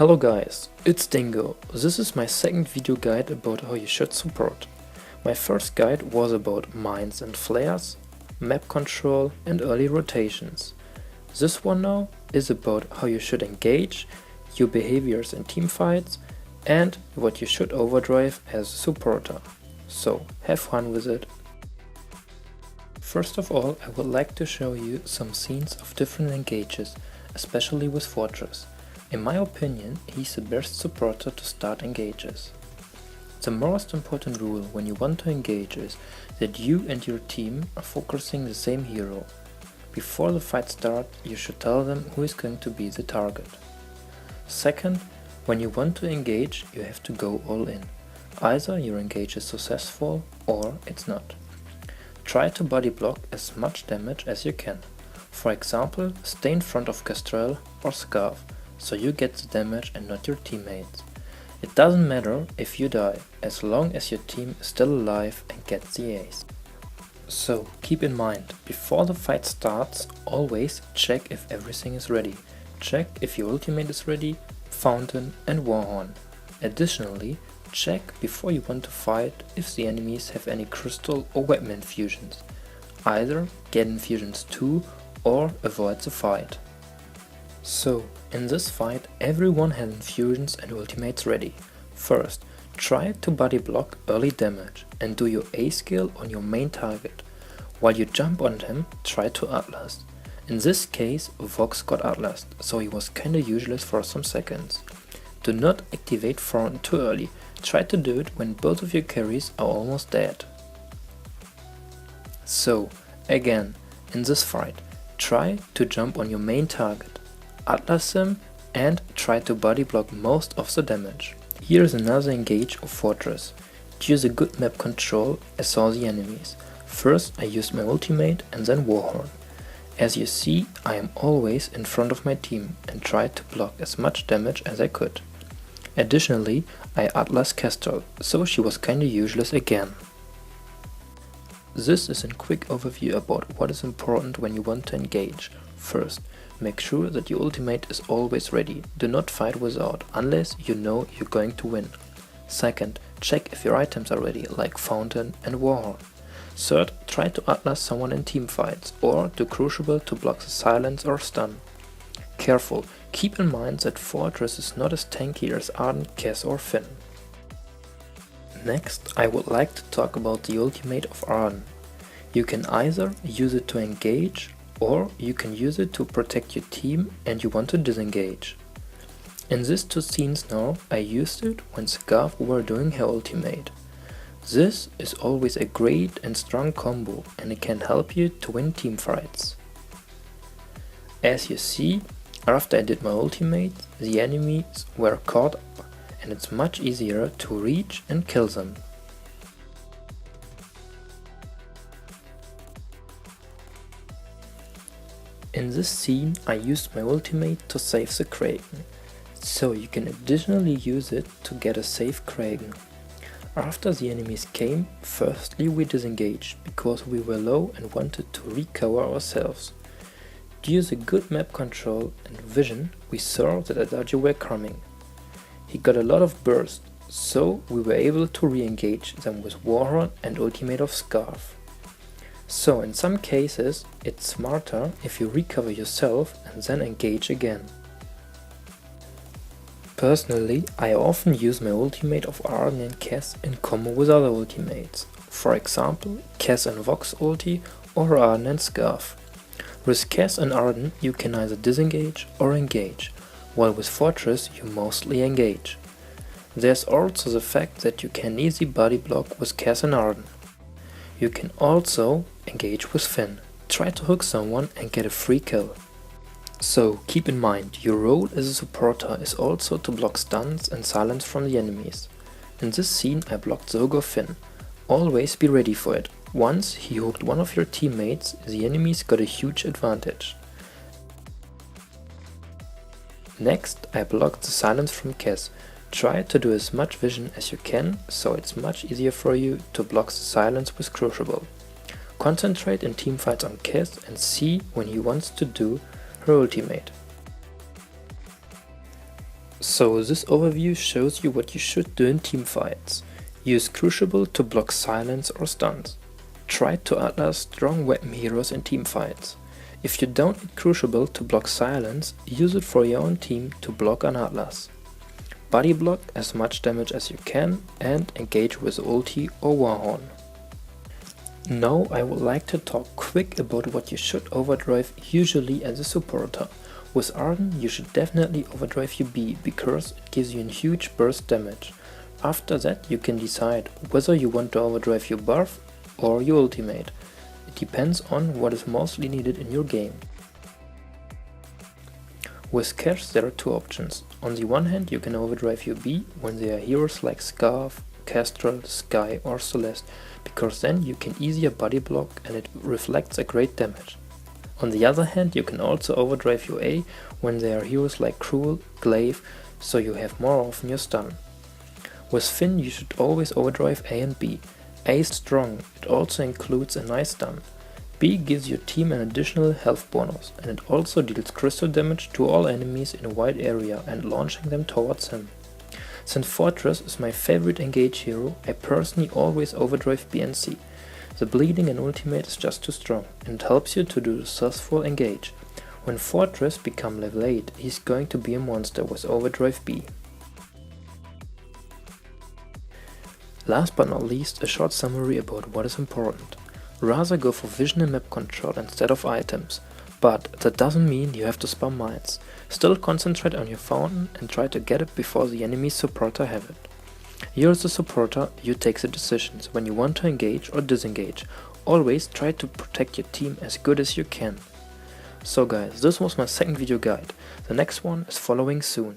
Hello guys, it's Dingo. This is my second video guide about how you should support. My first guide was about mines and flares, map control and early rotations. This one now is about how you should engage, your behaviors in teamfights, and what you should overdrive as a supporter. So have fun with it. First of all, I would like to show you some scenes of different engages, especially with Fortress. In my opinion, he's the best supporter to start engages. The most important rule when you want to engage is that you and your team are focusing the same hero. Before the fight starts, you should tell them who is going to be the target. Second, when you want to engage, you have to go all in. Either your engage is successful or it's not. Try to body block as much damage as you can. For example, stay in front of Kestrel or Scarf, so you get the damage and not your teammates. It doesn't matter if you die, as long as your team is still alive and gets the ace. So keep in mind, before the fight starts, always check if everything is ready. Check if your ultimate is ready, Fountain and Warhorn. Additionally, check before you want to fight if the enemies have any crystal or weapon infusions. Either get infusions too or avoid the fight. So, in this fight everyone has infusions and ultimates ready. First, try to body block early damage and do your A skill on your main target. While you jump on him, try to Outlast. In this case, Vox got Outlast, so he was kinda useless for some seconds. Do not activate Fountain too early, try to do it when both of your carries are almost dead. So, again, in this fight, try to jump on your main target. Outlast him and try to body block most of the damage. Here is another engage of Fortress. Use a good map control I saw the enemies. First I used my ultimate and then Warhorn. As you see, I am always in front of my team and tried to block as much damage as I could. Additionally, I Outlast Kestrel, so she was kinda useless again. This is a quick overview about what is important when you want to engage. First, make sure that your ultimate is always ready. Do not fight without, unless you know you're going to win. Second, check if your items are ready, like Fountain and Warhorn. Third, try to outlast someone in teamfights, or do Crucible to block the silence or stun. Careful, keep in mind that Fortress is not as tanky as Arden, Cass or Finn. Next, I would like to talk about the ultimate of Arden. You can either use it to engage, or you can use it to protect your team and you want to disengage. In these two scenes now, I used it when Scarf were doing her ultimate. This is always a great and strong combo and it can help you to win teamfights. As you see, after I did my ultimate, the enemies were caught up and it's much easier to reach and kill them. In this scene I used my ultimate to save the Kraken, so you can additionally use it to get a safe Kraken. After the enemies came, firstly we disengaged, because we were low and wanted to recover ourselves. Due to good map control and vision, we saw that Adagio were coming. He got a lot of burst, so we were able to re-engage them with Warhorn and ultimate of Scarf. So in some cases, it's smarter if you recover yourself and then engage again. Personally, I often use my ultimate of Arden and Cass in combo with other ultimates. For example, Cass and Vox ulti or Arden and Scarf. With Cass and Arden you can either disengage or engage, while with Fortress you mostly engage. There's also the fact that you can easy body block with Cass and Arden. You can also engage with Finn, try to hook someone and get a free kill. So keep in mind, your role as a supporter is also to block stuns and silence from the enemies. In this scene I blocked Zogor Finn. Always be ready for it. Once he hooked one of your teammates, the enemies got a huge advantage. Next I blocked the silence from Cass. Try to do as much vision as you can, so it's much easier for you to block the silence with Crucible. Concentrate in teamfights on Cass and see when he wants to do her ultimate. So this overview shows you what you should do in teamfights. Use Crucible to block silence or stuns. Try to outlast strong weapon heroes in teamfights. If you don't need Crucible to block silence, use it for your own team to block an outlast. Body block as much damage as you can and engage with ulti or warhorn. Now I would like to talk quick about what you should overdrive usually as a supporter. With Arden you should definitely overdrive your B because it gives you a huge burst damage. After that you can decide whether you want to overdrive your buff or your ultimate. It depends on what is mostly needed in your game. With Cash there are two options. On the one hand you can overdrive your B when there are heroes like Scarf, Kestrel, Sky or Celeste, because then you can easier body block and it reflects a great damage. On the other hand you can also overdrive your A when there are heroes like Cruel, Glaive, so you have more often your stun. With Finn you should always overdrive A and B. A is strong, it also includes a nice stun. B gives your team an additional health bonus and it also deals crystal damage to all enemies in a wide area and launching them towards him. Since Fortress is my favorite engage hero, I personally always overdrive B and C. The bleeding and ultimate is just too strong and it helps you to do successful engage. When Fortress become level 8, he's going to be a monster with overdrive B. Last but not least, a short summary about what is important. Rather go for vision and map control instead of items, but that doesn't mean you have to spam mines. Still concentrate on your fountain and try to get it before the enemy supporter have it. You're the supporter, you take the decisions when you want to engage or disengage. Always try to protect your team as good as you can. So guys, this was my second video guide. The next one is following soon.